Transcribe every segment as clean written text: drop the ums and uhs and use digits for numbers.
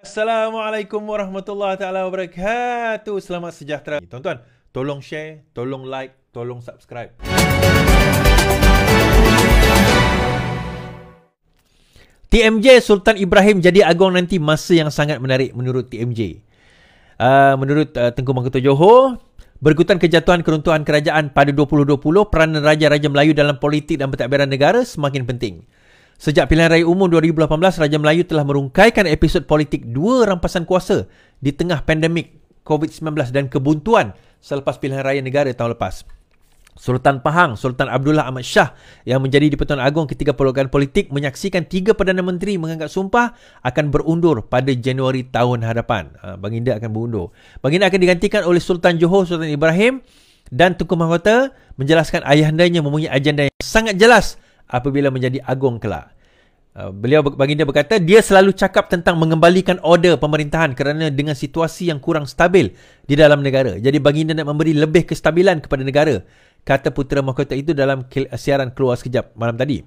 Assalamualaikum warahmatullahi taala wabarakatuh. Selamat sejahtera. Tuan-tuan, tolong share, tolong like, tolong subscribe. TMJ Sultan Ibrahim jadi agung nanti masa yang sangat menarik menurut TMJ. Menurut Tengku Mahkota Johor, berikutan kejatuhan keruntuhan kerajaan pada 2020, peranan Raja-Raja Melayu dalam politik dan pentadbiran negara semakin penting. Sejak pilihan raya umum 2018, Raja Melayu telah merungkaikan episod politik dua rampasan kuasa di tengah pandemik COVID-19 dan kebuntuan selepas pilihan raya negara tahun lepas. Sultan Pahang, Sultan Abdullah Ahmad Shah yang menjadi di-Pertuan Agong ketika perlukan politik menyaksikan 3 Perdana Menteri mengangkat sumpah akan berundur pada Januari tahun hadapan. Baginda akan berundur. Baginda akan digantikan oleh Sultan Johor, Sultan Ibrahim, dan Tunku Mahkota menjelaskan ayahandanya mempunyai agenda yang sangat jelas apabila menjadi agung kelak. Baginda berkata, dia selalu cakap tentang mengembalikan order pemerintahan kerana dengan situasi yang kurang stabil di dalam negara. Jadi baginda nak memberi lebih kestabilan kepada negara, kata Putera Mahkota itu dalam siaran Keluar Sekejap malam tadi.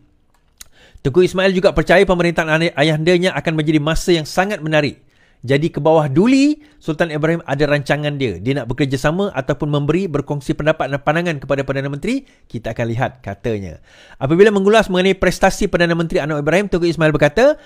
Tengku Ismail juga percaya pemerintahan ayahandanya akan menjadi masa yang sangat menarik. Jadi ke bawah duli, Sultan Ibrahim ada rancangan dia. Dia nak bekerjasama ataupun berkongsi pendapat dan pandangan kepada Perdana Menteri. Kita akan lihat, katanya. Apabila mengulas mengenai prestasi Perdana Menteri Anwar Ibrahim, Tengku Ismail berkata,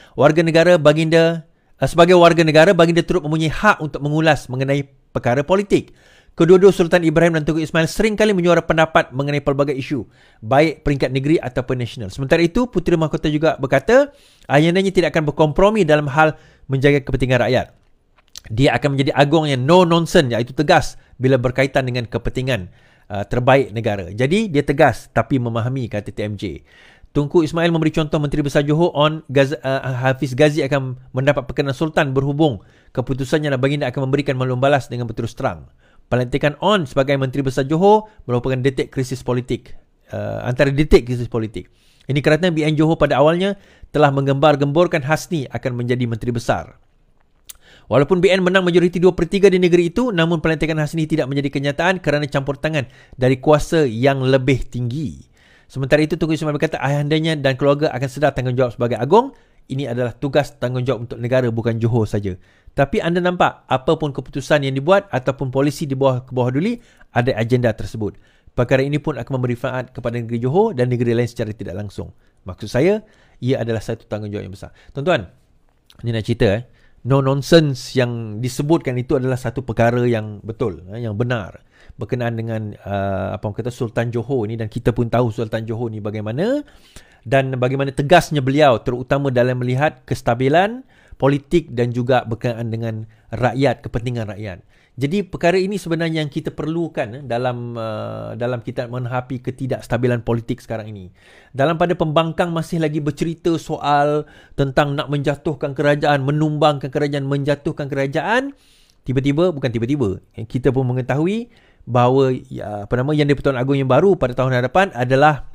sebagai warga negara, baginda turut mempunyai hak untuk mengulas mengenai perkara politik. Kedua-dua Sultan Ibrahim dan Tengku Ismail seringkali menyuara pendapat mengenai pelbagai isu, baik peringkat negeri ataupun nasional. Sementara itu, Puteri Mahkota juga berkata, ayahandanya tidak akan berkompromi dalam hal menjaga kepentingan rakyat. Dia akan menjadi agung yang no nonsense, iaitu tegas bila berkaitan dengan kepentingan terbaik negara. Jadi, dia tegas tapi memahami, kata TMJ. Tunku Ismail memberi contoh Menteri Besar Johor Hafiz Ghazi akan mendapat perkenan Sultan berhubung keputusannya dan baginda akan memberikan maklum balas dengan berterus terang. Pelantikan On sebagai Menteri Besar Johor merupakan detik krisis politik. Antara detik krisis politik. Ini kerana BN Johor pada awalnya telah menggembar-gemborkan Hasni akan menjadi Menteri Besar. Walaupun BN menang majoriti 2/3 di negeri itu, namun pelantikan Hasni tidak menjadi kenyataan kerana campur tangan dari kuasa yang lebih tinggi. Sementara itu, Tengku Ismail berkata ayahandanya dan keluarga akan sedar tanggungjawab sebagai agung. Ini adalah tugas tanggungjawab untuk negara, bukan Johor saja. Tapi anda nampak, apapun keputusan yang dibuat ataupun polisi di bawah duli, ada agenda tersebut. Perkara ini pun akan memberi manfaat kepada negeri Johor dan negeri lain secara tidak langsung. Maksud saya, ia adalah satu tanggungjawab yang besar. Tuan-tuan, ni nak cerita no nonsense yang disebutkan itu adalah satu perkara yang betul, yang benar berkenaan dengan Sultan Johor ni, dan kita pun tahu Sultan Johor ni bagaimana dan bagaimana tegasnya beliau terutama dalam melihat kestabilan politik dan juga berkenaan dengan rakyat, kepentingan rakyat. Jadi perkara ini sebenarnya yang kita perlukan dalam kita menghadapi ketidakstabilan politik sekarang ini. Dalam pada pembangkang masih lagi bercerita soal tentang nak menjatuhkan kerajaan, menumbangkan kerajaan, menjatuhkan kerajaan. Bukan tiba-tiba, kita pun mengetahui bahawa yang di-Pertuan Agong yang baru pada tahun hadapan adalah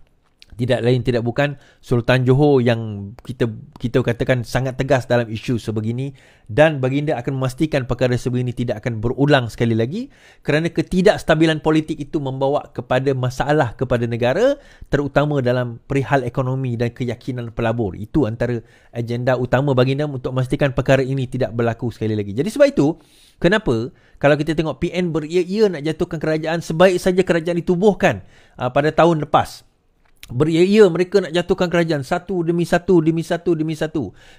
tidak lain tidak bukan Sultan Johor yang kita katakan sangat tegas dalam isu sebegini, dan baginda akan memastikan perkara sebegini tidak akan berulang sekali lagi kerana ketidakstabilan politik itu membawa kepada masalah kepada negara, terutama dalam perihal ekonomi dan keyakinan pelabur. Itu antara agenda utama baginda untuk memastikan perkara ini tidak berlaku sekali lagi. Jadi sebab itu, kenapa kalau kita tengok PN beria-ia nak jatuhkan kerajaan, sebaik saja kerajaan ditubuhkan pada tahun lepas. Beria-ia mereka nak jatuhkan kerajaan satu demi satu.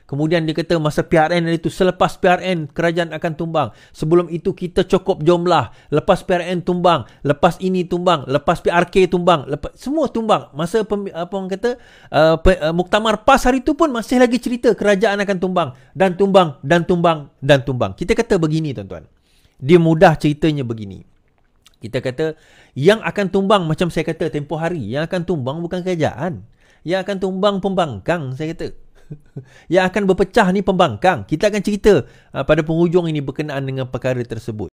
Kemudian dia kata masa PRN itu, selepas PRN kerajaan akan tumbang. Sebelum itu kita cukup jumlah. Lepas PRN tumbang, lepas ini tumbang, lepas PRK tumbang, semua tumbang. Masa Muktamar PAS hari itu pun masih lagi cerita kerajaan akan tumbang dan tumbang. Kita kata begini, tuan-tuan. Dia mudah ceritanya begini. Kita kata yang akan tumbang, macam saya kata tempoh hari, yang akan tumbang bukan kerajaan. Yang akan tumbang pembangkang, saya kata. Yang akan berpecah ni pembangkang. Kita akan cerita pada penghujung ini berkenaan dengan perkara tersebut.